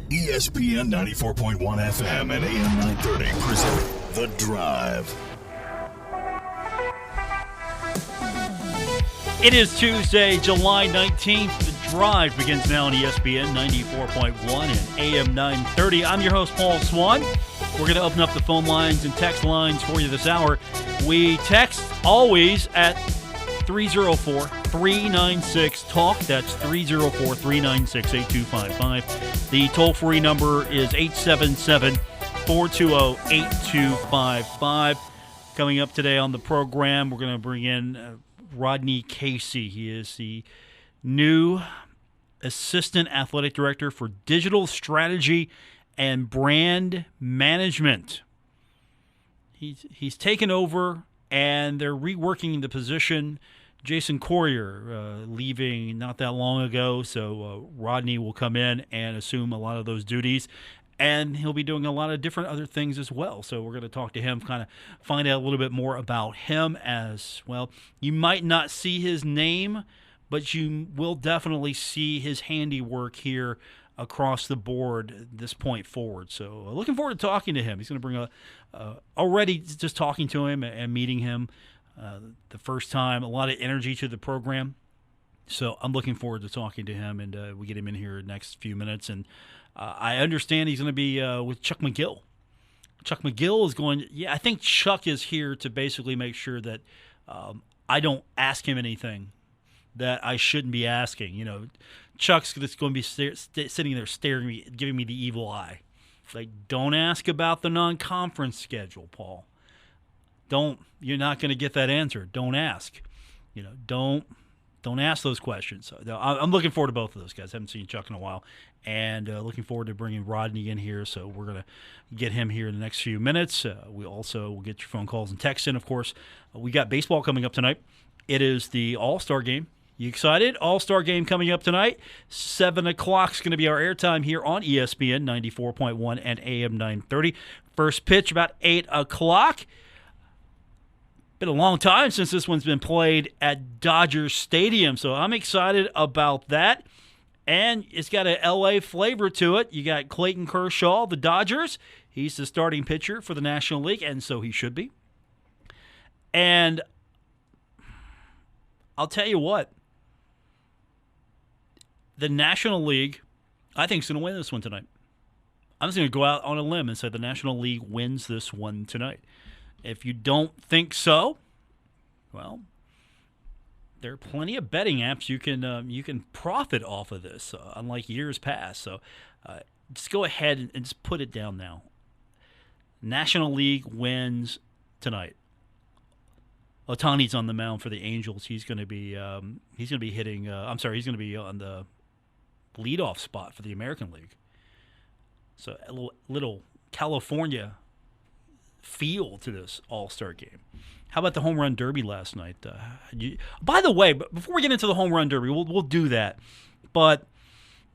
ESPN 94.1 FM and AM 930 present The Drive. It is Tuesday, July 19th. The Drive begins now on ESPN 94.1 and AM 930. I'm your host, Paul Swann. We're going to open up the phone lines and text lines for you this hour. We text always at 304-396-TALK. That's 304-396-8255. The toll-free number is 877-420-8255. Coming up today on the program, we're going to bring in Rodney Kasey. He is the new Assistant Athletic Director for Digital Strategy and Brand Management. He's taken over, and they're reworking the position. Jason Corrier leaving not that long ago, so Rodney will come in and assume a lot of those duties, and he'll be doing a lot of different other things as well. So we're going to talk to him, kind of find out a little bit more about him as well. You might not see his name, but you will definitely see his handiwork here across the board at this point forward. So looking forward to talking to him. He's going to bring already just talking to him and meeting him the first time, a lot of energy to the program. So I'm looking forward to talking to him, and we get him in here in the next few minutes. And I understand he's going to be with Chuck McGill. Chuck McGill is going – I think Chuck is here to basically make sure that I don't ask him anything that I shouldn't be asking. You know, Chuck's just going to be sitting there staring at me, giving me the evil eye. Like, don't ask about the non-conference schedule, Paul. You're not going to get that answer. Don't ask. You know, don't ask those questions. So I'm looking forward to both of those guys. I haven't seen Chuck in a while, and looking forward to bringing Rodney in here. So we're going to get him here in the next few minutes. We also will get your phone calls and texts in, of course. We got baseball coming up tonight. It is the All-Star game. You excited? All-Star game coming up tonight. 7 o'clock is going to be our airtime here on ESPN 94.1 and AM 930. First pitch about 8 o'clock. Been a long time since this one's been played at Dodger Stadium, so I'm excited about that. And it's got an L.A. flavor to it. You got Clayton Kershaw, the Dodgers. He's the starting pitcher for the National League, and so he should be. And I'll tell you what, the National League, I think, is going to win this one tonight. I'm just going to go out on a limb and say the National League wins this one tonight. If you don't think so, well, there are plenty of betting apps you can profit off of this, unlike years past. So just go ahead and just put it down now. National League wins tonight. Ohtani's on the mound for the Angels. He's going to be hitting. He's going to be on the leadoff spot for the American League. So a little California feel to this All-Star game. How about the home run derby last night? By the way, before we get into the home run derby, we'll do that. But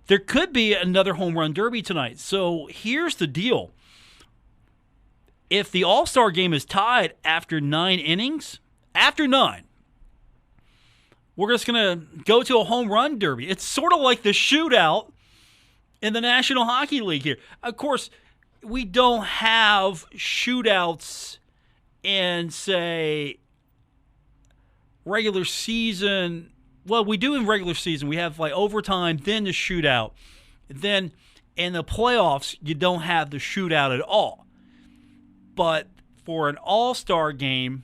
there could be another home run derby tonight. So here's the deal. If the All-Star game is tied after 9 innings, we're just going to go to a home run derby. It's sort of like the shootout in the National Hockey League here. Of course, we don't have shootouts in, say, regular season. Well, we do in regular season. We have like overtime, then the shootout. Then in the playoffs, you don't have the shootout at all. But for an all-star game,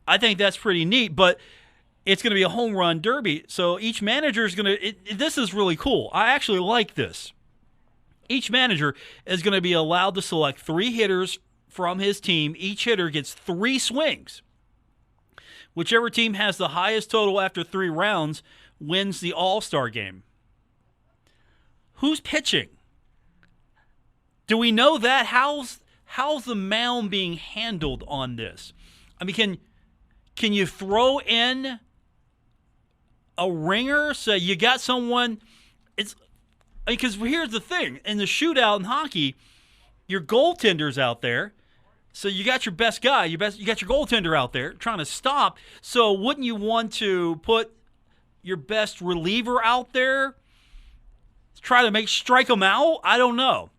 I think that's pretty neat. But it's going to be a home run derby. So each manager is going to – this is really cool. I actually like this. Each manager is going to be allowed to select 3 hitters from his team. Each hitter gets 3 swings. Whichever team has the highest total after 3 rounds wins the All-Star game. Who's pitching? Do we know that? How's the mound being handled on this? I mean, can you throw in a ringer? So you got someone. Because here's the thing. In the shootout in hockey, your goaltender's out there. So you got your best guy, you got your goaltender out there trying to stop. So wouldn't you want to put your best reliever out there try to strike them out? I don't know.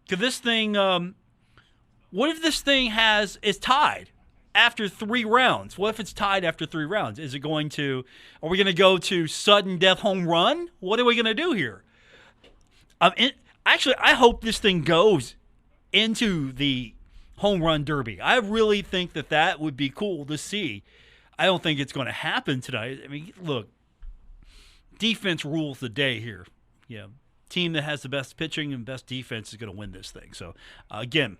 Could this thing, what if this thing is tied after 3 rounds? What if it's tied after 3 rounds? Are we going to go to sudden death home run? What are we going to do here? Actually, I hope this thing goes into the home run derby. I really think that would be cool to see. I don't think it's going to happen tonight. I mean, look, defense rules the day here. Yeah, team that has the best pitching and best defense is going to win this thing. So, again,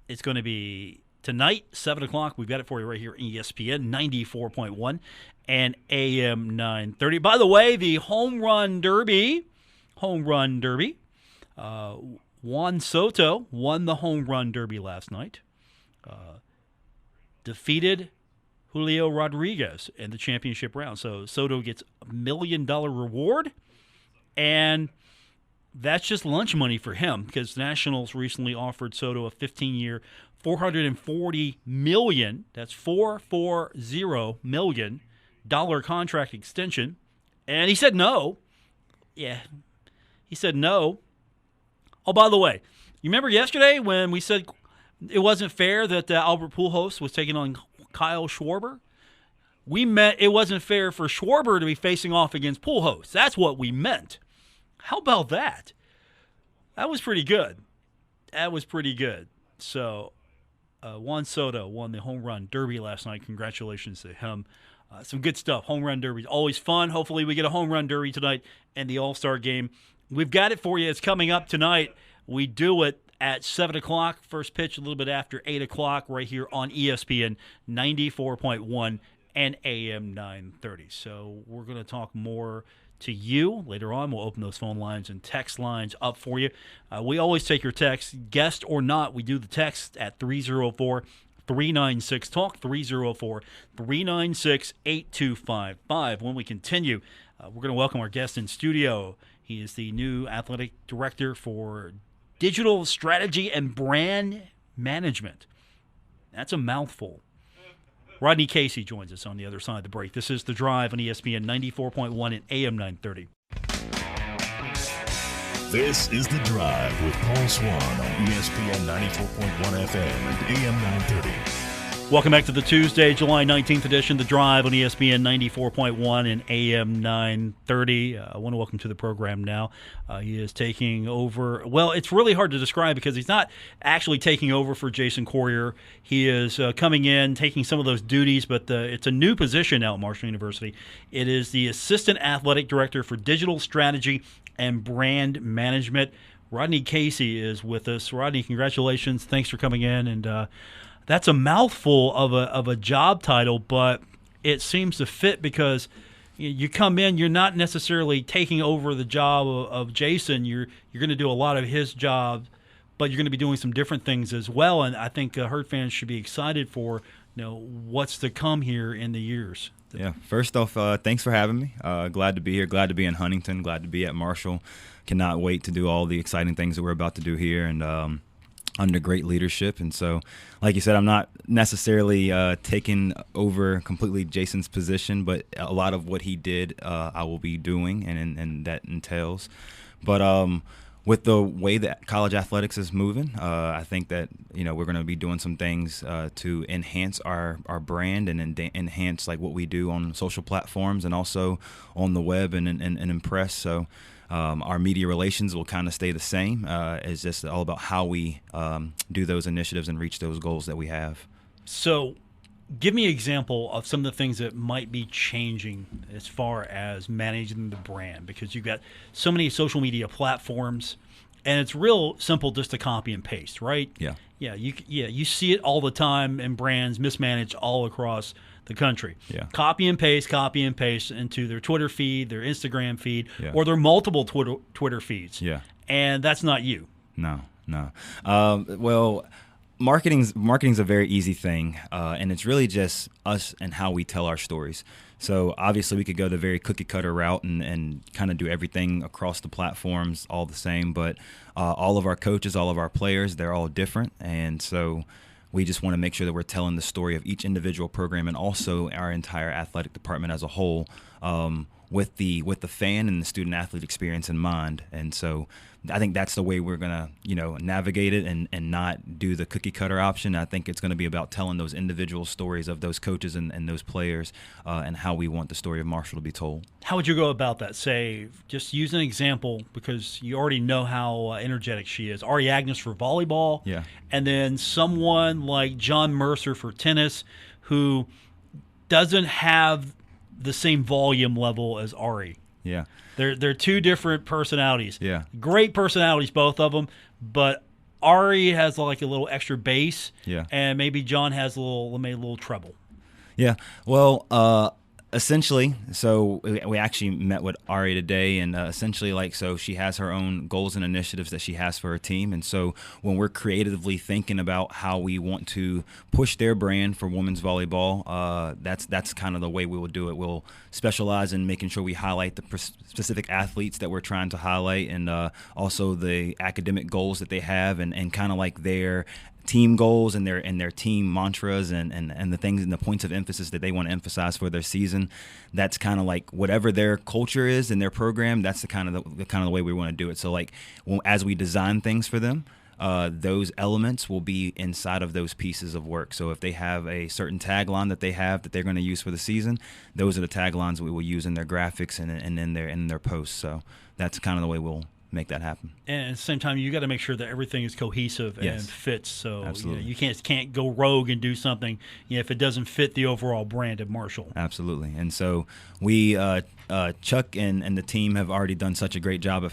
it's going to be tonight, 7 o'clock. We've got it for you right here on ESPN 94.1 and AM 930. By the way, the home run derby, Juan Soto won the home run derby last night, defeated Julio Rodriguez in the championship round. So Soto gets $1 million reward, and that's just lunch money for him because Nationals recently offered Soto a 15-year, $440 million. That's $440 million contract extension, and he said no. Yeah, he said no. Oh, by the way, you remember yesterday when we said it wasn't fair that Albert Pujols was taking on Kyle Schwarber? We meant it wasn't fair for Schwarber to be facing off against Pujols. That's what we meant. How about that? That was pretty good. So, Juan Soto won the home run derby last night. Congratulations to him. Some good stuff. Home run derby is always fun. Hopefully we get a home run derby tonight in the All-Star game. We've got it for you. It's coming up tonight. We do it at 7 o'clock. First pitch a little bit after 8 o'clock right here on ESPN 94.1 and AM 930. So we're going to talk more to you later on. We'll open those phone lines and text lines up for you. We always take your text, guest or not. We do the text at 304-396-TALK, 304-396-8255. When we continue, we're going to welcome our guest in studio. He is the new athletic director for digital strategy and brand management. That's a mouthful. Rodney Kasey joins us on the other side of the break. This is The Drive on ESPN 94.1 and AM 930. This is The Drive with Paul Swann on ESPN 94.1 FM and AM 930. Welcome back to the Tuesday, July 19th edition, The Drive on ESPN 94.1 and AM 930. I want to welcome to the program now. He is taking over. Well, it's really hard to describe because he's not actually taking over for Jason Corrier. He is coming in, taking some of those duties, but it's a new position now at Marshall University. It is the Assistant Athletic Director for Digital Strategy and Brand Management. Rodney Kasey is with us. Rodney, congratulations. Thanks for coming in. And that's a mouthful of a job title, but it seems to fit because you come in, you're not necessarily taking over the job of Jason. You're going to do a lot of his job, but you're going to be doing some different things as well. And I think Herd fans should be excited for what's to come here in the years. Yeah. First off, thanks for having me. Glad to be here. Glad to be in Huntington. Glad to be at Marshall. Cannot wait to do all the exciting things that we're about to do here. And under great leadership. And so, like you said, I'm not necessarily taking over completely Jason's position, but a lot of what he did I will be doing, and that entails. But with the way that college athletics is moving, I think that we're going to be doing some things to enhance our brand and enhance like what we do on social platforms and also on the web and impress. So our media relations will kind of stay the same. It's just all about how we do those initiatives and reach those goals that we have. So give me an example of some of the things that might be changing as far as managing the brand, because you've got so many social media platforms, and it's real simple just to copy and paste, right? Yeah. You see it all the time, and brands mismanaged all across the country. Yeah. Copy and paste into their Twitter feed, their Instagram feed, or their multiple Twitter feeds. Yeah. And that's not you. No. Well, marketing's a very easy thing, and it's really just us and how we tell our stories. So obviously we could go the very cookie cutter route and kind of do everything across the platforms all the same, but all of our coaches, all of our players, they're all different, and so we just want to make sure that we're telling the story of each individual program and also our entire athletic department as a whole with the fan and the student athlete experience in mind. And so I think that's the way we're gonna navigate it and not do the cookie cutter option. I think it's going to be about telling those individual stories of those coaches and those players and how we want the story of Marshall to be told. How would you go about that? Say, just use an example, because you already know how energetic she is. Ari Agnes for volleyball, yeah, and then someone like John Mercer for tennis, who doesn't have the same volume level as Ari. Yeah. They're two different personalities. Yeah. Great personalities, both of them, but Ari has like a little extra bass. Yeah. And maybe John has a little treble. Yeah. Well, essentially, so we actually met with Ari today, and essentially, so she has her own goals and initiatives that she has for her team. And so when we're creatively thinking about how we want to push their brand for women's volleyball, that's kind of the way we will do it. We'll specialize in making sure we highlight the specific athletes that we're trying to highlight, and also the academic goals that they have, and kind of like their team goals and their team mantras and the things and the points of emphasis that they want to emphasize for their season. That's kind of like whatever their culture is in their program. That's the kind of the way we want to do it. So as we design things for them, those elements will be inside of those pieces of work. So if they have a certain tagline that they're going to use for the season, those are the taglines we will use in their graphics and in their posts. So that's kind of the way we'll make that happen. And at the same time, you got to make sure that everything is cohesive and fits. So you can't go rogue and do something if it doesn't fit the overall brand of Marshall. Absolutely. And so we Chuck and the team have already done such a great job of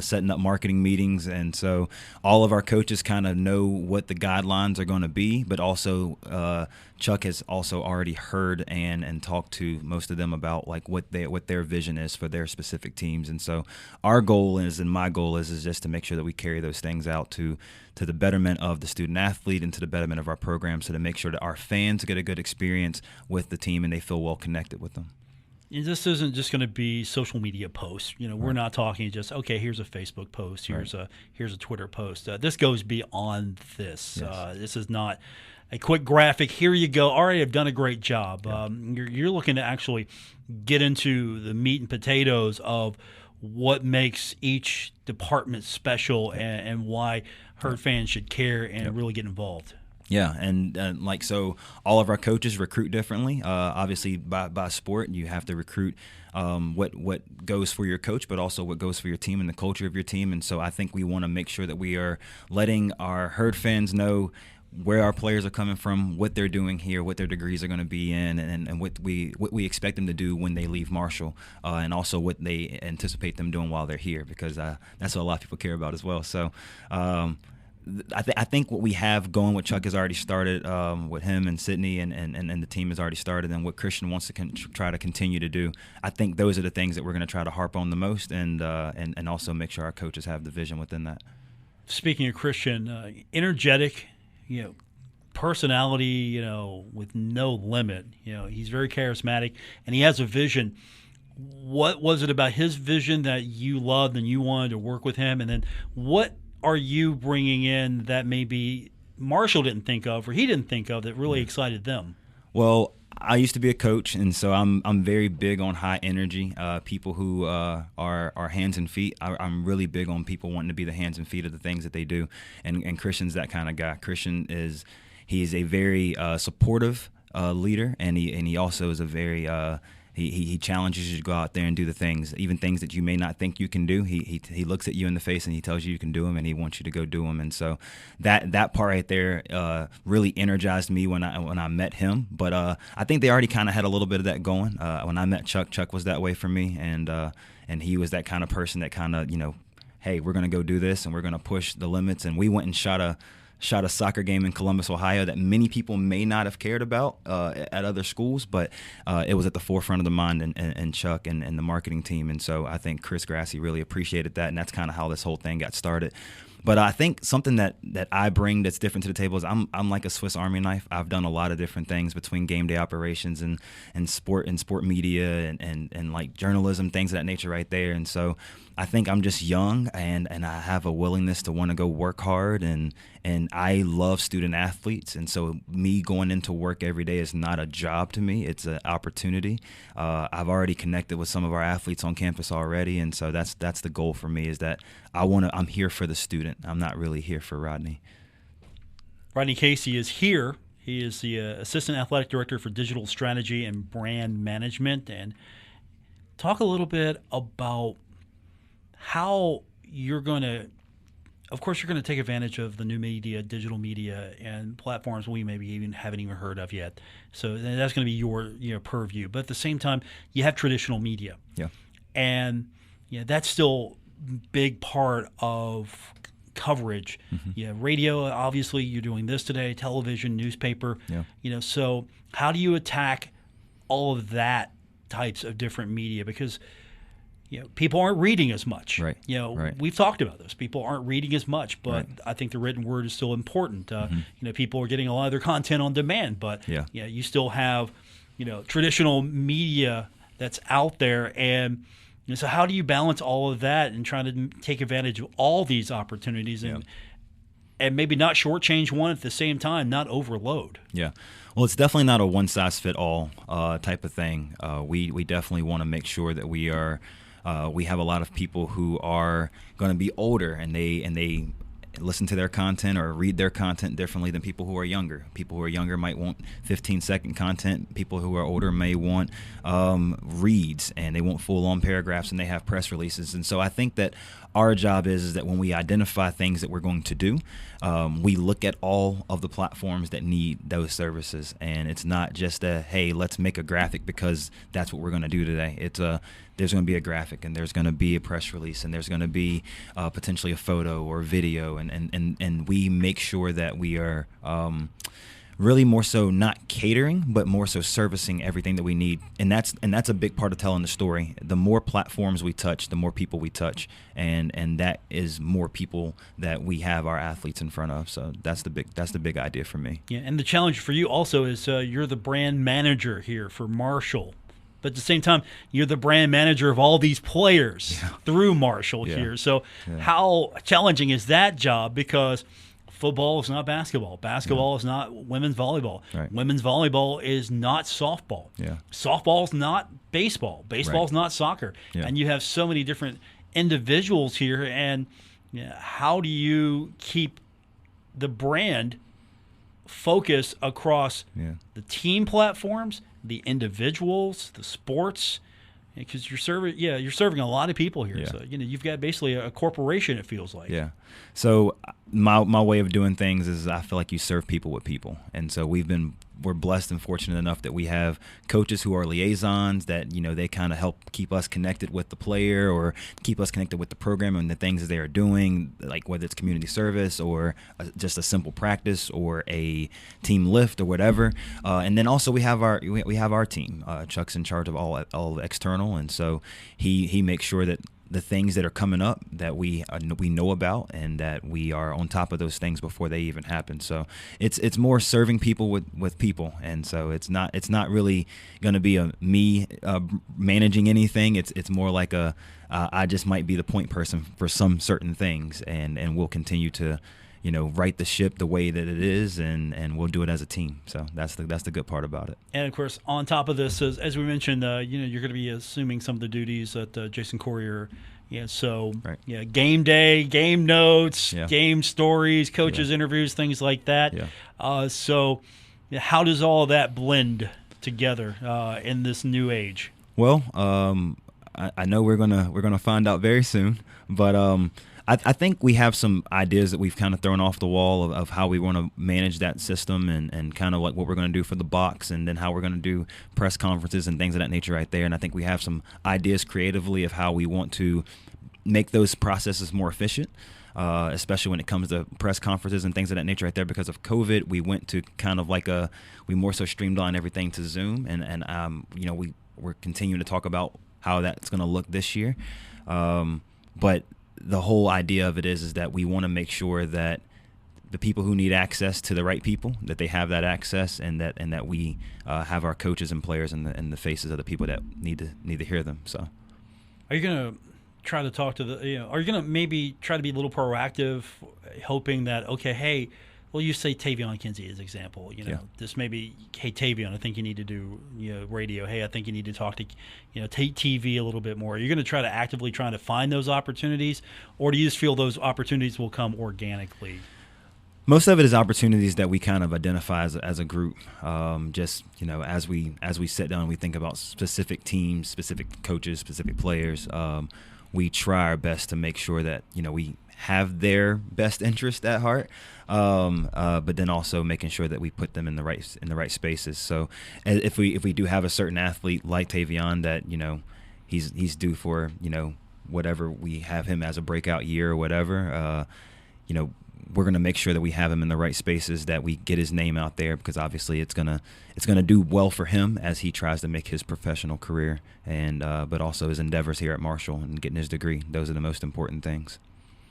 setting up marketing meetings, and so all of our coaches kind of know what the guidelines are going to be, but also Chuck has also already heard and talked to most of them about what their vision is for their specific teams. And so our goal is, and my goal is just to make sure that we carry those things out to the betterment of the student athlete and to the betterment of our program, so to make sure that our fans get a good experience with the team and they feel well connected with them. This isn't just going to be social media posts. We're not talking just, okay, here's a Facebook post, here's a Twitter post. This goes beyond this. Yes. This is not a quick graphic. Here you go. All right, I've done a great job. Yeah. You're looking to actually get into the meat and potatoes of what makes each department special and why Herd fans should care and really get involved. Yeah, and so all of our coaches recruit differently. Obviously, by sport, you have to recruit what goes for your coach, but also what goes for your team and the culture of your team. And so I think we want to make sure that we are letting our Herd fans know where our players are coming from, what they're doing here, what their degrees are going to be in, and what we expect them to do when they leave Marshall, and also what they anticipate them doing while they're here, because that's what a lot of people care about as well. So I think what we have going with Chuck has already started, with him and Sydney and the team has already started, and what Christian wants to try to continue to do. I think those are the things that we're going to try to harp on the most, and also make sure our coaches have the vision within that. Speaking of Christian, energetic, personality, with no limit. He's very charismatic, and he has a vision. What was it about his vision that you loved and you wanted to work with him? And then what are you bringing in that maybe Marshall didn't think of or he didn't think of that really excited them? Well, I used to be a coach, and so I'm very big on high energy people who are hands and feet. I'm really big on people wanting to be the hands and feet of the things that they do, and Christian's that kind of guy. Christian he's a very supportive leader, and he also is a very He challenges you to go out there and do the things, even things that you may not think you can do. He looks at you in the face and he tells you can do them, and he wants you to go do them. And so that part right there really energized me when I met him. But I think they already kind of had a little bit of that going. When I met Chuck was that way for me, and he was that kind of person that kind of, hey, we're going to go do this and we're going to push the limits. And we went and shot a soccer game in Columbus, Ohio that many people may not have cared about at other schools, but it was at the forefront of the mind and Chuck and the marketing team. And so I think Chris Grassi really appreciated that, and that's kind of how this whole thing got started. But I think something that I bring that's different to the table is I'm like a Swiss Army knife. I've done a lot of different things between game day operations and sport media and like journalism, things of that nature right there. And so I think I'm just young and I have a willingness to want to go work hard and I love student athletes. And so me going into work every day is not a job to me. It's an opportunity. I've already connected with some of our athletes on campus already. And so that's the goal for me, is that I'm here for the student. I'm not really here for Rodney. Rodney Kasey is here. He is the Assistant Athletic Director for Digital Strategy and Brand Management. And talk a little bit about how you're going to, of course, you're going to take advantage of the new media, digital media, and platforms we maybe even haven't even heard of yet. So that's going to be your purview. But at the same time, you have traditional media. Yeah. And that's still a big part of coverage. Mm-hmm. Yeah, radio, obviously, you're doing this today, television, newspaper. Yeah. So how do you attack all of that types of different media? Because people aren't reading as much. Right. Right. We've talked about this. People aren't reading as much, but right. I think the written word is still important. People are getting a lot of their content on demand, but you still have, traditional media that's out there. And so how do you balance all of that and try to take advantage of all these opportunities and maybe not shortchange one at the same time, not overload? Yeah. Well, it's definitely not a one-size-fit-all type of thing. We definitely want to make sure that we have a lot of people who are going to be older and they listen to their content or read their content differently than people who are younger. People who are younger might want 15-second content. People who are older may want reads, and they want full-on paragraphs, and they have press releases. And so I think that our job is that when we identify things that we're going to do, we look at all of the platforms that need those services. And it's not just hey, let's make a graphic because that's what we're going to do today. It's there's going to be a graphic, and there's going to be a press release, and there's going to be potentially a photo or video, and we make sure that we are really more so not catering, but more so servicing everything that we need. And that's a big part of telling the story. The more platforms we touch, the more people we touch, and that is more people that we have our athletes in front of. So that's the big idea for me. Yeah, and the challenge for you also is you're the brand manager here for Marshall. But at the same time, you're the brand manager of all these players through Marshall here. So how challenging is that job? Because football is not basketball. Basketball is not women's volleyball. Right. Women's volleyball is not softball. Yeah. Softball is not baseball. Baseball is not soccer. Yeah. And you have so many different individuals here. And how do you keep the brand focus across the team platforms, the individuals, the sports? Because you're serving a lot of people here. So you've got basically a corporation, it feels like. Yeah. So my way of doing things is I feel like you serve people with people, and so we're blessed and fortunate enough that we have coaches who are liaisons that they kind of help keep us connected with the player or keep us connected with the program and the things that they are doing, like whether it's community service or just a simple practice or a team lift or whatever. And then also we have our team. Chuck's in charge of all external, and so he makes sure that the things that are coming up that we know about and that we are on top of those things before they even happen. So it's more serving people with people, and so it's not really going to be me managing anything. It's more like I just might be the point person for some certain things, and we'll continue to right the ship the way that it is, and we'll do it as a team. So that's the good part about it. And of course, on top of this, as we mentioned, you're going to be assuming some of the duties that Jason Corrier. So game day, game notes, game stories, coaches interviews, things like that. So how does all that blend together in this new age? Well, I know we're gonna find out very soon, but I think we have some ideas that we've kind of thrown off the wall of how we want to manage that system and kind of like what we're going to do for the box, and then how we're going to do press conferences and things of that nature right there. And I think we have some ideas creatively of how we want to make those processes more efficient, especially when it comes to press conferences and things of that nature right there. Because of COVID, we went to kind of like we more so streamlined everything to Zoom, and we're continuing to talk about how that's going to look this year. But the whole idea of it is that we want to make sure that the people who need access to the right people, that they have that access, and that we have our coaches and players in the faces of the people that need to hear them. So, are you going to try to talk to are you going to maybe try to be a little proactive, hoping that, okay, hey, well, you say Tavion Kinsey as example, this may be, hey, Tavion, I think you need to do, radio. Hey, I think you need to talk to, TV a little bit more. Are you going to try to actively try to find those opportunities, or do you just feel those opportunities will come organically? Most of it is opportunities that we kind of identify as a group. Just as we sit down and we think about specific teams, specific coaches, specific players, we try our best to make sure that we have their best interest at heart, but then also making sure that we put them in the right spaces. So if we do have a certain athlete like Tavion that he's due for whatever we have him as a breakout year or whatever, we're going to make sure that we have him in the right spaces, that we get his name out there, because obviously it's going to do well for him as he tries to make his professional career, and but also his endeavors here at Marshall and getting his degree. Those are the most important things.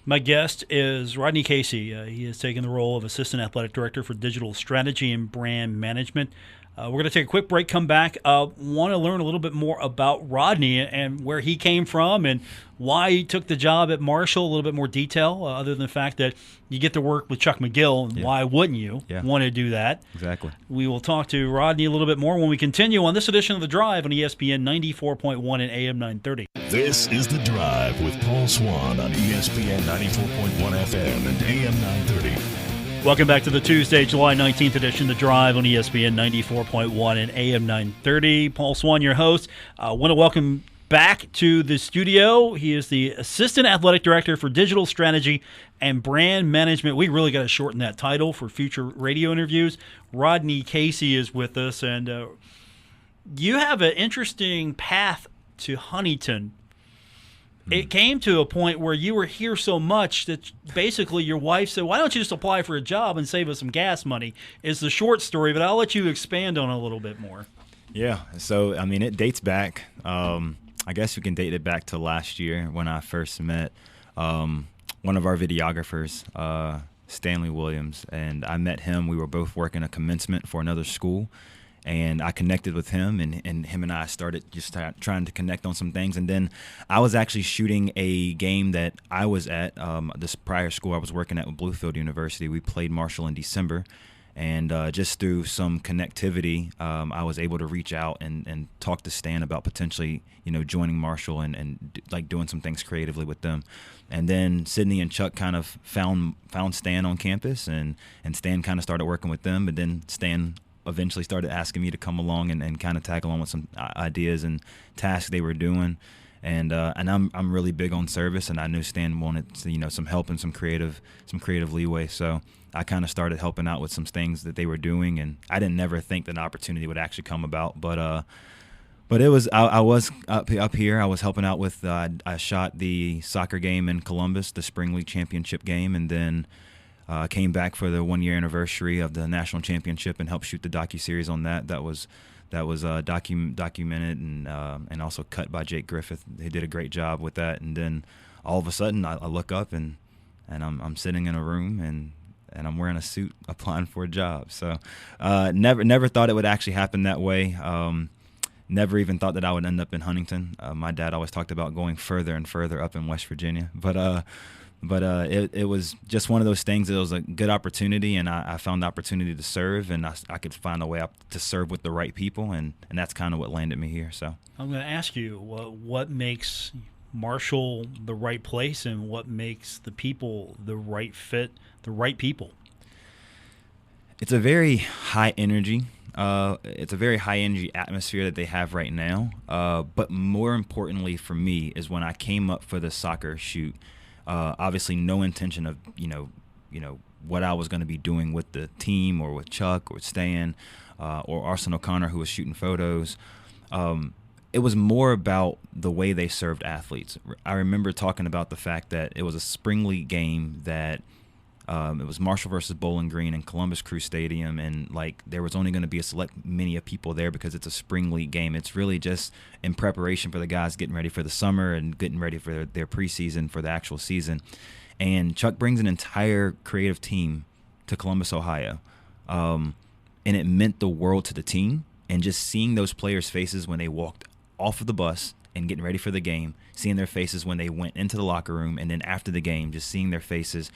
My guest is Rodney Kasey. He has taken the role of Assistant Athletic Director for Digital Strategy and Brand Management. We're going to take a quick break, come back. Want to learn a little bit more about Rodney and where he came from and why he took the job at Marshall, a little bit more detail, other than the fact that you get to work with Chuck McGill, and why wouldn't you want to do that? Exactly. We will talk to Rodney a little bit more when we continue on this edition of The Drive on ESPN 94.1 and AM 930. This is The Drive with Paul Swann on ESPN 94.1 FM and AM 930. Welcome back to the Tuesday, July 19th edition, The Drive on ESPN 94.1 and AM 930. Paul Swann, your host. I want to welcome back to the studio. He is the Assistant Athletic Director for Digital Strategy and Brand Management. We really got to shorten that title for future radio interviews. Rodney Kasey is with us, and you have an interesting path to Huntington. It came to a point where you were here so much that basically your wife said, why don't you just apply for a job and save us some gas money? Is the short story, but I'll let you expand on it a little bit more. Yeah, so, it dates back. I guess we can date it back to last year when I first met one of our videographers, Stanley Williams, and I met him. We were both working a commencement for another school. And I connected with him, and him and I started just trying to connect on some things. And then I was actually shooting a game that I was at, this prior school I was working at with Bluefield University. We played Marshall in December. And just through some connectivity, I was able to reach out and talk to Stan about potentially, joining Marshall and doing some things creatively with them. And then Sydney and Chuck kind of found Stan on campus, and Stan kind of started working with them. But then Stan eventually started asking me to come along and kind of tag along with some ideas and tasks they were doing, and I'm really big on service, and I knew Stan wanted some help and some creative leeway, so I kind of started helping out with some things that they were doing, and I didn't never think that an opportunity would actually come about, but it was I was up here. I was helping out with I shot the soccer game in Columbus, the Spring League Championship game, and then came back for the 1-year anniversary of the national championship and helped shoot the docuseries on that. That was documented and also cut by Jake Griffith. He did a great job with that. And then all of a sudden, I look up and I'm sitting in a room and I'm wearing a suit applying for a job. So never thought it would actually happen that way. Never even thought that I would end up in Huntington. My dad always talked about going further and further up in West Virginia, but it was just one of those things that it was a good opportunity, and I found the opportunity to serve, and I could find a way up to serve with the right people, and that's kind of what landed me here. So I'm going to ask you, what makes Marshall the right place, and what makes the people the right fit, the right people? It's a very high energy. It's a very high energy atmosphere that they have right now. But more importantly for me is when I came up for the soccer shoot. Obviously, no intention of what I was going to be doing with the team or with Chuck or Stan or Arson O'Connor, who was shooting photos. It was more about the way they served athletes. I remember talking about the fact that it was a spring league game that It was Marshall versus Bowling Green in Columbus Crew Stadium, and like there was only going to be a select many of people there because it's a spring league game. It's really just in preparation for the guys getting ready for the summer and getting ready for their preseason for the actual season. And Chuck brings an entire creative team to Columbus, Ohio, and it meant the world to the team. And just seeing those players' faces when they walked off of the bus and getting ready for the game, seeing their faces when they went into the locker room, and then after the game, just seeing their faces,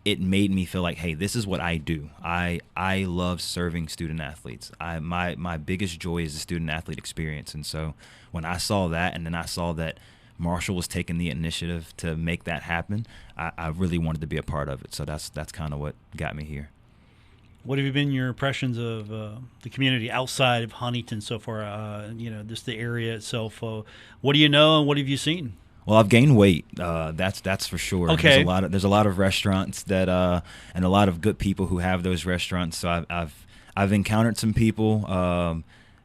it made me feel like, hey, this is what I do. I love serving student athletes. My biggest joy is the student athlete experience. And so when I saw that, and then I saw that Marshall was taking the initiative to make that happen, I really wanted to be a part of it. So that's kind of what got me here. What have been your impressions of the community outside of Huntington so far? Just the area itself. What do you know, and what have you seen? Well, I've gained weight. That's for sure. Okay. There's a lot of restaurants that and a lot of good people who have those restaurants. So I've encountered some people,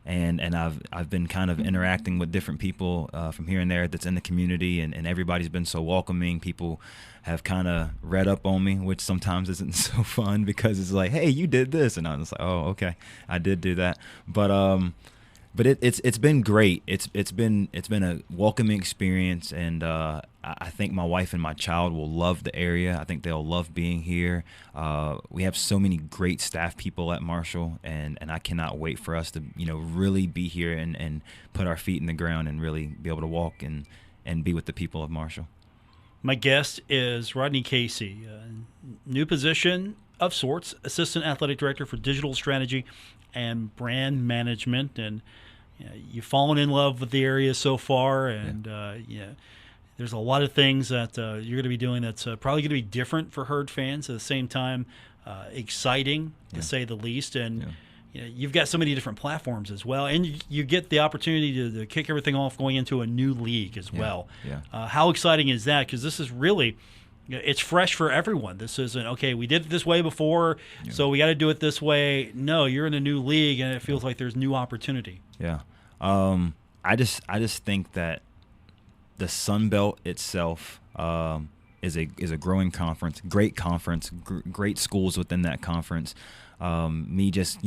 and I've been kind of interacting with different people from here and there that's in the community, and everybody's been so welcoming. People have kind of read up on me, which sometimes isn't so fun because it's like, hey, you did this, and I'm just like, oh, okay, I did do that, But it's been great. It's been a welcoming experience, and I think my wife and my child will love the area. I think they'll love being here. We have so many great staff people at Marshall, and I cannot wait for us to really be here and put our feet in the ground and really be able to walk and be with the people of Marshall. My guest is Rodney Kasey, new position of sorts, Assistant Athletic Director for Digital Strategy and Brand Management, and you've fallen in love with the area so far, and there's a lot of things that you're going to be doing that's probably going to be different for Herd fans, at the same time exciting to say the least, and you've got so many different platforms as well, and you get the opportunity to kick everything off going into a new league as well. How exciting is that? Because this is really, it's fresh for everyone. This isn't, okay, we did it this way before, so we got to do it this way. No, you're in a new league, and it feels like there's new opportunity. I just think that the Sun Belt itself is a growing conference, great schools within that conference. Me just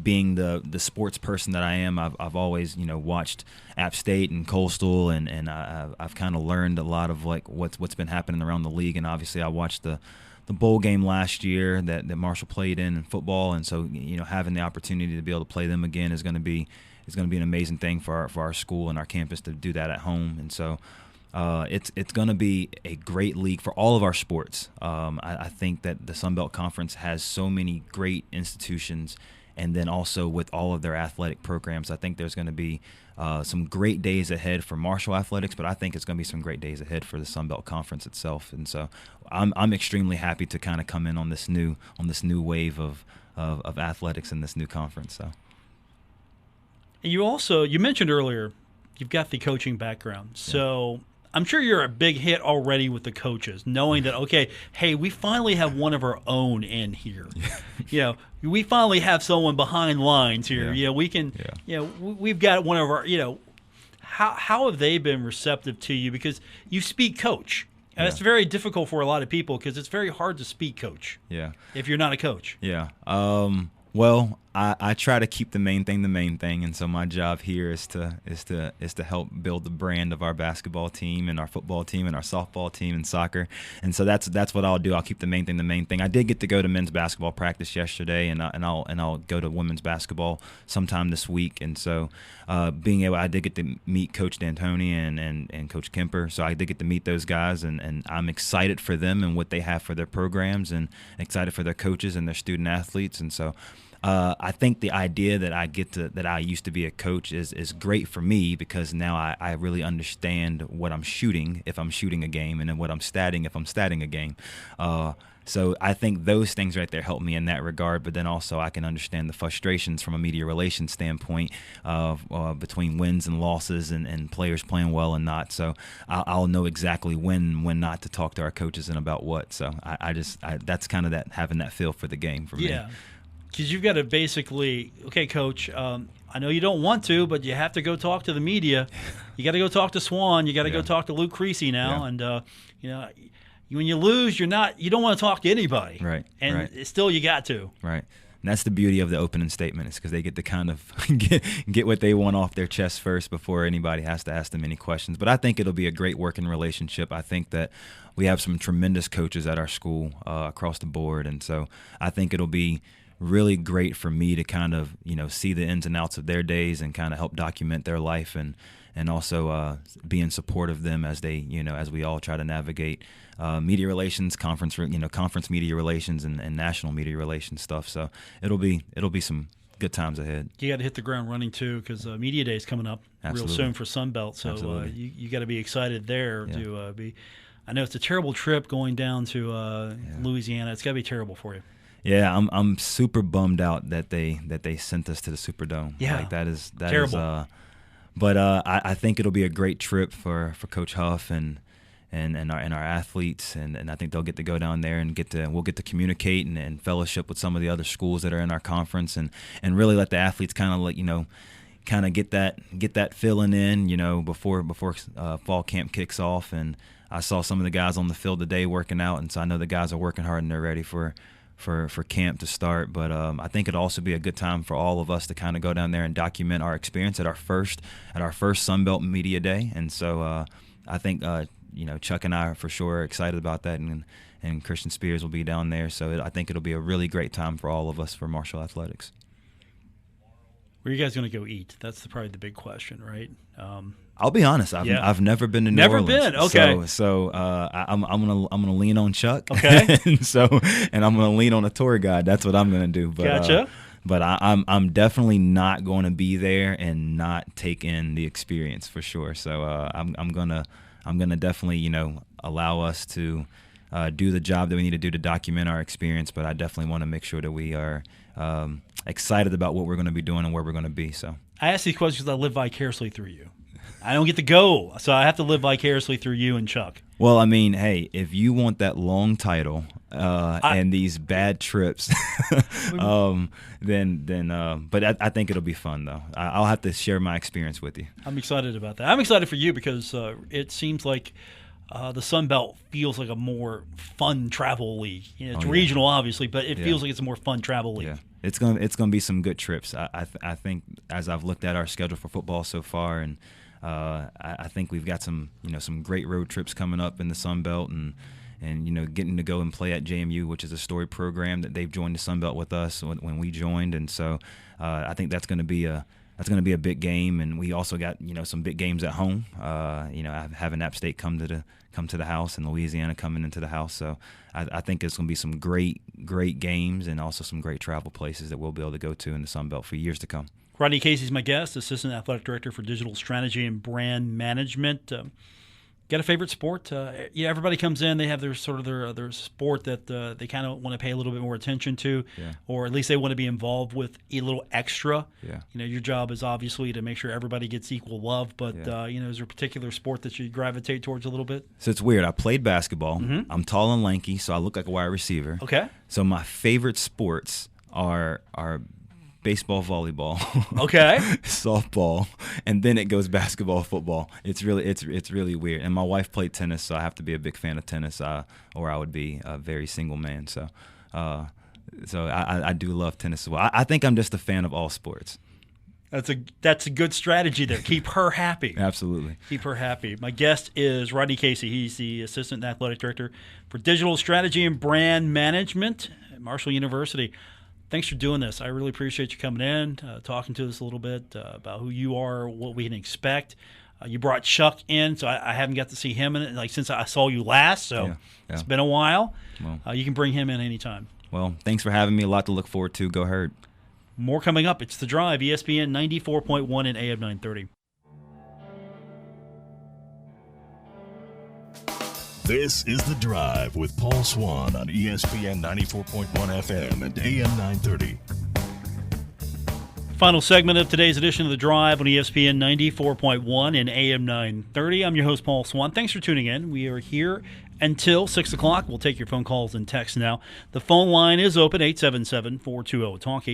being the sports person that I am, I've always watched App State and Coastal, and I've kind of learned a lot of like what's been happening around the league, and obviously I watched the bowl game last year that Marshall played in football, and so having the opportunity to be able to play them again is going to be an amazing thing for our school and our campus to do that at home, and so it's going to be a great league for all of our sports. I think that the Sun Belt Conference has so many great institutions, and then also with all of their athletic programs, I think there's going to be some great days ahead for Marshall athletics, but I think it's going to be some great days ahead for the Sun Belt Conference itself. And so I'm extremely happy to kind of come in on this new wave of athletics in this new conference. So. You mentioned earlier you've got the coaching background, so I'm sure you're a big hit already with the coaches, knowing that, okay, hey, we finally have one of our own in here. We finally have someone behind lines here. We can, we've got one of our, how have they been receptive to you? Because you speak coach. And it's very difficult for a lot of people because it's very hard to speak coach if you're not a coach. Well, I try to keep the main thing, and so my job here is to help build the brand of our basketball team and our football team and our softball team and soccer, and so that's what I'll do. I'll keep the main thing. I did get to go to men's basketball practice yesterday, and I'll go to women's basketball sometime this week, and so I did get to meet Coach D'Antoni and Coach Kemper, so I did get to meet those guys, and I'm excited for them and what they have for their programs, and excited for their coaches and their student athletes, and so. I think the idea that I used to be a coach is great for me because now I really understand what I'm shooting if I'm shooting a game, and then what I'm statting if I'm statting a game. So I think those things right there help me in that regard, but then also I can understand the frustrations from a media relations standpoint between wins and losses and players playing well and not. So I'll know exactly when not to talk to our coaches and about what. So I that's kind of that, having that feel for the game for me. Because you've got to basically, okay, Coach, I know you don't want to, but you have to go talk to the media. You got to go talk to Swann. You got to go talk to Luke Creasy now. And, when you lose, you don't want to talk to anybody. Right. And still you got to. Right. And that's the beauty of the opening statement, is because they get to kind of get what they want off their chest first before anybody has to ask them any questions. But I think it'll be a great working relationship. I think that we have some tremendous coaches at our school across the board. And so I think it'll be really great for me to kind of, see the ins and outs of their days and kind of help document their life and also be in support of them as they, as we all try to navigate media relations, conference media relations and national media relations stuff. So it'll be some good times ahead. You got to hit the ground running too, because Media Day is coming up real soon for Sunbelt. So you got to be excited there to be. I know it's a terrible trip going down to Louisiana. It's got to be terrible for you. Yeah, I'm super bummed out that they sent us to the Superdome. Yeah, that is terrible. But I think it'll be a great trip for Coach Huff and our athletes, and I think they'll get to go down there and we'll get to communicate and fellowship with some of the other schools that are in our conference, and really let the athletes kind of get that feeling in, before fall camp kicks off. And I saw some of the guys on the field today working out, and so I know the guys are working hard and they're ready for camp to start. But I think it'll also be a good time for all of us to kind of go down there and document our experience at our first Sunbelt Media Day. And so I think Chuck and I are for sure excited about that, and Christian Spears will be down there. So I think it'll be a really great time for all of us for Marshall Athletics. Where are you guys going to go eat? That's probably the big question, right? I'll be honest. I've never been to New Orleans. Never been. Okay. So I'm gonna lean on Chuck. Okay. and I'm gonna lean on a tour guide. That's what I'm gonna do. But, gotcha. But I'm definitely not going to be there and not take in the experience for sure. So I'm gonna definitely allow us to do the job that we need to do to document our experience. But I definitely want to make sure that we are excited about what we're going to be doing and where we're going to be. So I ask these questions because I live vicariously through you. I don't get to go, so I have to live vicariously through you and Chuck. Well, I mean, hey, if you want that long title and these bad trips, then but I think it'll be fun, though. I'll have to share my experience with you. I'm excited about that. I'm excited for you because it seems like the Sun Belt feels like a more fun travel league. It's regional, obviously, but it feels like it's a more fun travel league. Yeah. It's gonna be some good trips. I think as I've looked at our schedule for football so far, and I think we've got some great road trips coming up in the Sun Belt, and getting to go and play at JMU, which is a storied program that they've joined the Sun Belt with us when we joined, and so I think that's going to be a big game. And we also got some big games at home. Having App State come to the house, and Louisiana coming into the house. So I think it's going to be some great games, and also some great travel places that we'll be able to go to in the Sun Belt for years to come. Rodney Kasey is my guest, Assistant Athletic Director for Digital Strategy and Brand Management. Got a favorite sport? Everybody comes in, they have their sport that they kind of want to pay a little bit more attention to, or at least they want to be involved with a little extra. Yeah. Your job is obviously to make sure everybody gets equal love, but is there a particular sport that you gravitate towards a little bit? So it's weird. I played basketball. Mm-hmm. I'm tall and lanky, so I look like a wide receiver. Okay. So my favorite sports are baseball, volleyball, okay, softball, and then it goes basketball, football. It's really weird. And my wife played tennis, so I have to be a big fan of tennis, or I would be a very single man. So I do love tennis as well. I think I'm just a fan of all sports. That's a good strategy there. Keep her happy. Absolutely. Keep her happy. My guest is Rodney Kasey. He's the Assistant Athletic Director for Digital Strategy and Brand Management at Marshall University. Thanks for doing this. I really appreciate you coming in, talking to us a little bit about who you are, what we can expect. You brought Chuck in, so I haven't got to see him since I saw you last, so It's been a while. Well, you can bring him in anytime. Well, thanks for having me. A lot to look forward to. Go Herd. More coming up. It's The Drive, ESPN 94.1 and AM 930. This is The Drive with Paul Swann on ESPN 94.1 FM and AM 930. Final segment of today's edition of The Drive on ESPN 94.1 and AM 930. I'm your host, Paul Swann. Thanks for tuning in. We are here until 6 o'clock. We'll take your phone calls and texts now. The phone line is open, 877-420-TALK,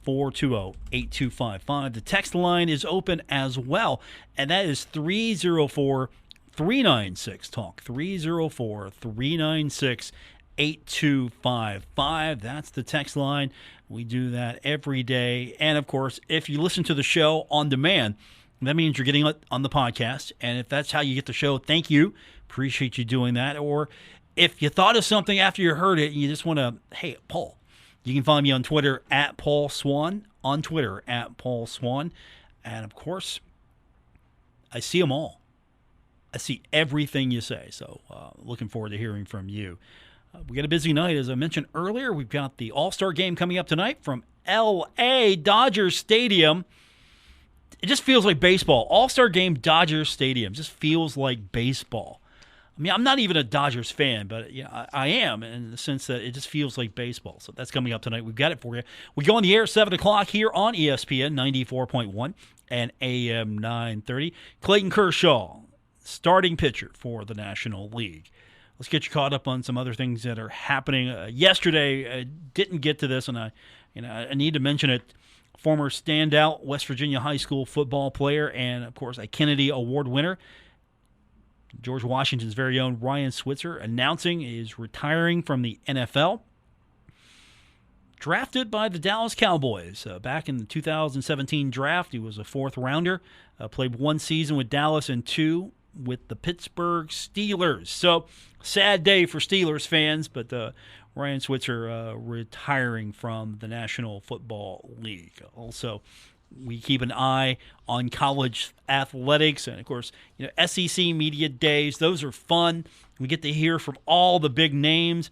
877-420-8255. The text line is open as well, and that is 304 396-TALK, 304-396-8255. That's the text line. We do that every day. And, of course, if you listen to the show on demand, that means you're getting it on the podcast. And if that's how you get the show, thank you. Appreciate you doing that. Or if you thought of something after you heard it and you just want to, hey, Paul, you can find me on Twitter at Paul Swann, on Twitter at Paul Swann. And, of course, I see them all. I see everything you say. So looking forward to hearing from you. We got a busy night. As I mentioned earlier, we've got the All-Star game coming up tonight from L.A. Dodgers Stadium. It just feels like baseball. All-Star game, Dodgers Stadium. Just feels like baseball. I mean, I'm not even a Dodgers fan, but I am in the sense that it just feels like baseball. So that's coming up tonight. We've got it for you. We go on the air at 7 o'clock here on ESPN 94.1 and AM 930. Clayton Kershaw, starting pitcher for the National League. Let's get you caught up on some other things that are happening. Yesterday, I didn't get to this, and I need to mention it. Former standout West Virginia high school football player and, of course, a Kennedy Award winner, George Washington's very own Ryan Switzer, announcing he's retiring from the NFL. Drafted by the Dallas Cowboys back in the 2017 draft. He was a fourth rounder. Played one season with Dallas and two with the Pittsburgh Steelers. So, sad day for Steelers fans, but Ryan Switzer retiring from the National Football League. Also, we keep an eye on college athletics and, of course, SEC Media Days. Those are fun. We get to hear from all the big names.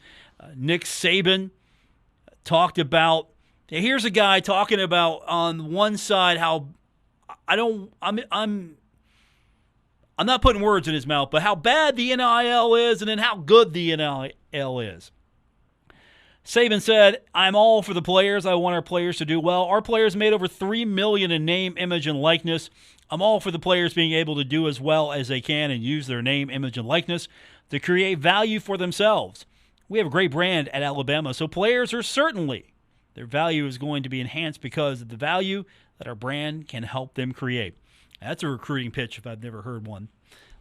Nick Saban talked about, here's a guy talking about on one side how I'm not putting words in his mouth, but how bad the NIL is and then how good the NIL is. Saban said, I'm all for the players. I want our players to do well. Our players made over $3 million in name, image, and likeness. I'm all for the players being able to do as well as they can and use their name, image, and likeness to create value for themselves. We have a great brand at Alabama, so players are certainly, their value is going to be enhanced because of the value that our brand can help them create. That's a recruiting pitch if I've never heard one.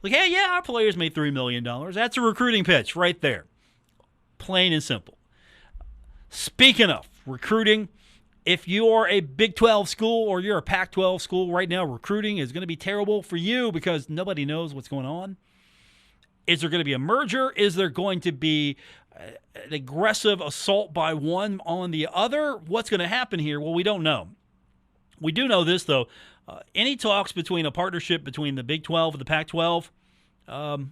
Like, hey, yeah, our players made $3 million. That's a recruiting pitch right there. Plain and simple. Speaking of recruiting, if you are a Big 12 school or you're a Pac-12 school right now, recruiting is going to be terrible for you because nobody knows what's going on. Is there going to be a merger? Is there going to be an aggressive assault by one on the other? What's going to happen here? Well, we don't know. We do know this, though. Any talks between a partnership between the Big 12 and the Pac-12,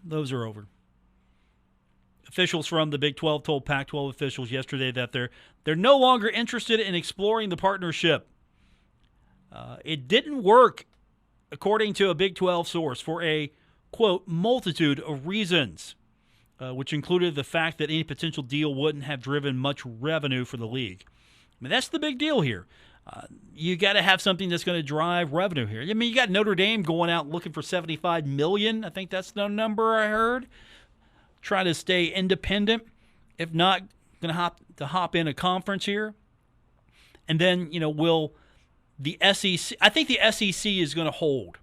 those are over. Officials from the Big 12 told Pac-12 officials yesterday that they're no longer interested in exploring the partnership. It didn't work, according to a Big 12 source, for a, quote, multitude of reasons, which included the fact that any potential deal wouldn't have driven much revenue for the league. I mean, that's the big deal here. You got to have something that's going to drive revenue here. I mean, you got Notre Dame going out looking for $75 million. I think that's the number I heard. Try to stay independent, if not going to hop in a conference here. And then, will the SEC – I think the SEC is going to hold.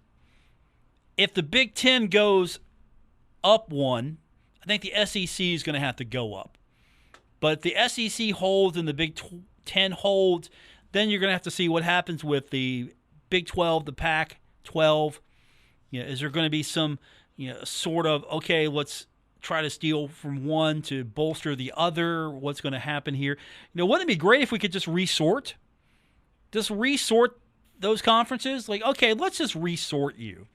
If the Big Ten goes up one, I think the SEC is going to have to go up. But if the SEC holds and the Big Ten holds, then you're going to have to see what happens with the Big 12, the Pac-12. Is there going to be some sort of, okay, let's – try to steal from one to bolster the other? What's going to happen here? Wouldn't it be great if we could just resort? Just resort those conferences? Like, okay, let's just resort you.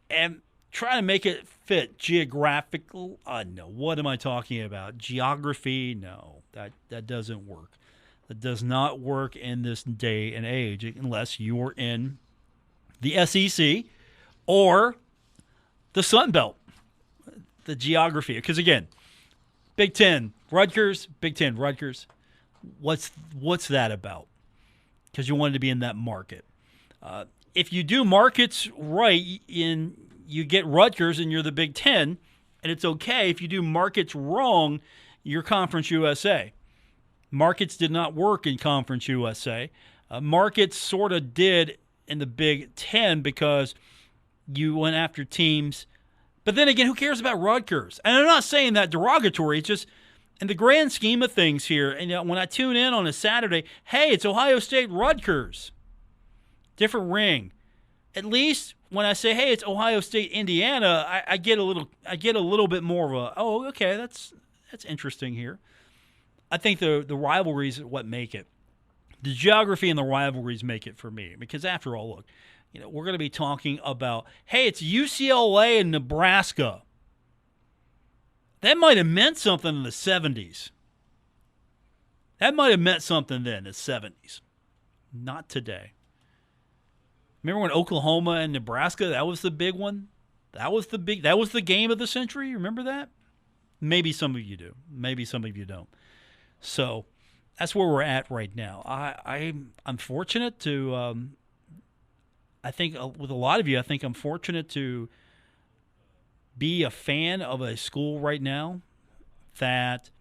And try to make it fit geographical. No, what am I talking about? Geography? No, that doesn't work. That does not work in this day and age unless you're in the SEC or the Sun Belt. The geography, because again, Big Ten, Rutgers, Big Ten, Rutgers. What's that about? Because you wanted to be in that market. If you do markets right, you get Rutgers and you're the Big Ten, and it's okay. If you do markets wrong, you're Conference USA. Markets did not work in Conference USA. Markets sort of did in the Big Ten because you went after teams But then again, who cares about Rutgers? And I'm not saying that derogatory. It's just in the grand scheme of things here. And when I tune in on a Saturday, hey, it's Ohio State Rutgers. Different ring. At least when I say, hey, it's Ohio State Indiana, I get a little bit more of a, oh, okay, that's interesting here. I think the rivalries are what make it. The geography and the rivalries make it for me. Because after all, look, we're going to be talking about, hey, it's UCLA and Nebraska. That might have meant something in the 70s. That might have meant something then in the 70s. Not today. Remember when Oklahoma and Nebraska, that was the big one? That was the game of the century. Remember that? Maybe some of you do. Maybe some of you don't. So that's where we're at right now. I'm fortunate to, I think with a lot of you, I think I'm fortunate to be a fan of a school right now that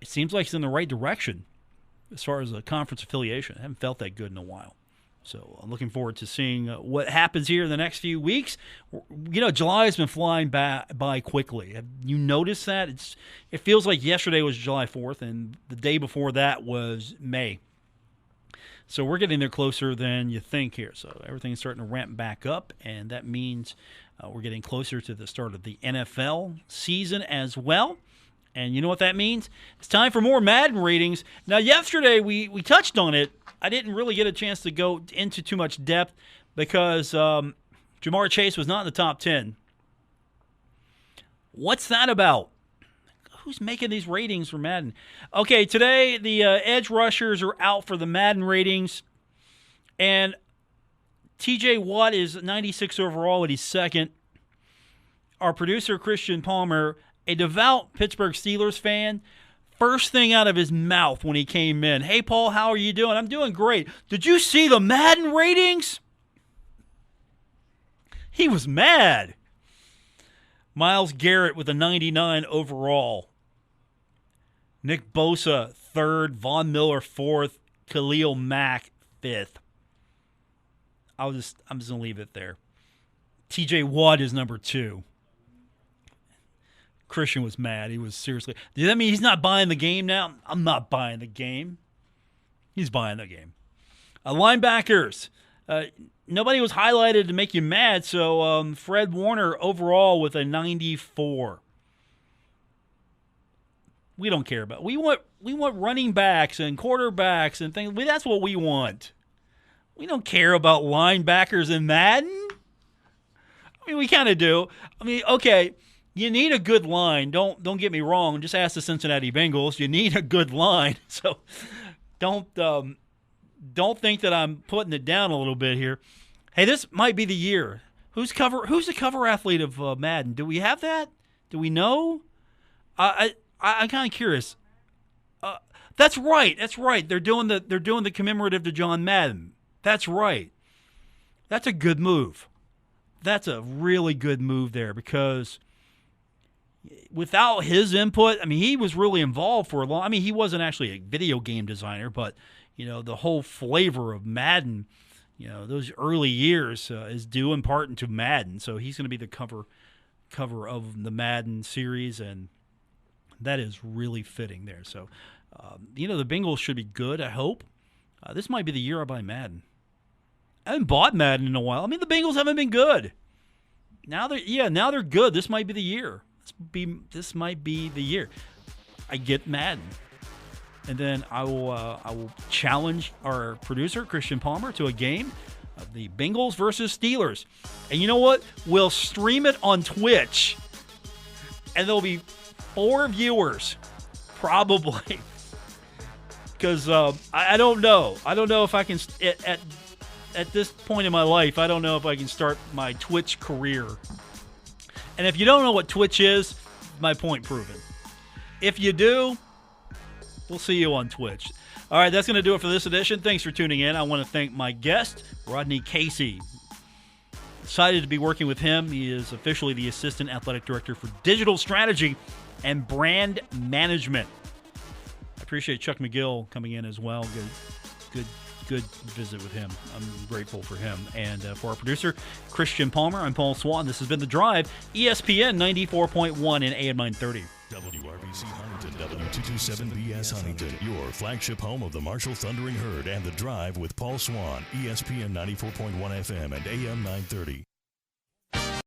it seems like it's in the right direction as far as a conference affiliation. I haven't felt that good in a while. So I'm looking forward to seeing what happens here in the next few weeks. July has been flying by quickly. Have you noticed that? It feels like yesterday was July 4th, and the day before that was May. So we're getting there closer than you think here. So everything's starting to ramp back up, and that means we're getting closer to the start of the NFL season as well. And you know what that means? It's time for more Madden ratings. Now, yesterday we touched on it. I didn't really get a chance to go into too much depth because Jamar Chase was not in the top 10. What's that about? Who's making these ratings for Madden? Okay, today the edge rushers are out for the Madden ratings. And TJ Watt is 96 overall, and he's second. Our producer, Christian Palmer, a devout Pittsburgh Steelers fan, first thing out of his mouth when he came in, hey, Paul, how are you doing? I'm doing great. Did you see the Madden ratings? He was mad. Myles Garrett with a 99 overall. Nick Bosa, third. Von Miller, fourth. Khalil Mack, fifth. I'm just going to leave it there. TJ Watt is number 2. Christian was mad. He was seriously. Does that mean he's not buying the game now? I'm not buying the game. He's buying the game. Linebackers. Nobody was highlighted to make you mad, so Fred Warner overall with a 94. We don't care about. We want running backs and quarterbacks and things. That's what we want. We don't care about linebackers in Madden. I mean, we kind of do. I mean, okay. You need a good line. Don't get me wrong. Just ask the Cincinnati Bengals. You need a good line. So don't think that I'm putting it down a little bit here. Hey, this might be the year. Who's the cover athlete of Madden? Do we have that? Do we know? I'm kind of curious. That's right. They're doing the commemorative to John Madden. That's right. That's a good move. That's a really good move there because without his input, I mean, he was really involved for a long. I mean, he wasn't actually a video game designer, but the whole flavor of Madden, those early years is due in part to Madden. So he's going to be the cover of the Madden series, and that is really fitting there. So, the Bengals should be good. I hope this might be the year I buy Madden. I haven't bought Madden in a while. I mean, the Bengals haven't been good. Now they're good. This might be the year. This might be the year I get Madden, and then I will challenge our producer Christian Palmer to a game of the Bengals versus Steelers, and you know what? We'll stream it on Twitch, and there'll be 4 viewers probably, because I don't know. I don't know if I can at this point in my life. I don't know if I can start my Twitch career. And if you don't know what Twitch is, my point proven. If you do, we'll see you on Twitch. All right, that's going to do it for this edition. Thanks for tuning in. I want to thank my guest, Rodney Kasey. Excited to be working with him. He is officially the Assistant Athletic Director for Digital Strategy and Brand Management. I appreciate Chuck McGill coming in as well. Good good visit with him. I'm grateful for him. And for our producer, Christian Palmer, I'm Paul Swann. This has been The Drive, ESPN 94.1 and AM 930. WRBC Huntington, W227BS Huntington, your flagship home of the Marshall Thundering Herd and The Drive with Paul Swann, ESPN 94.1 FM and AM 930.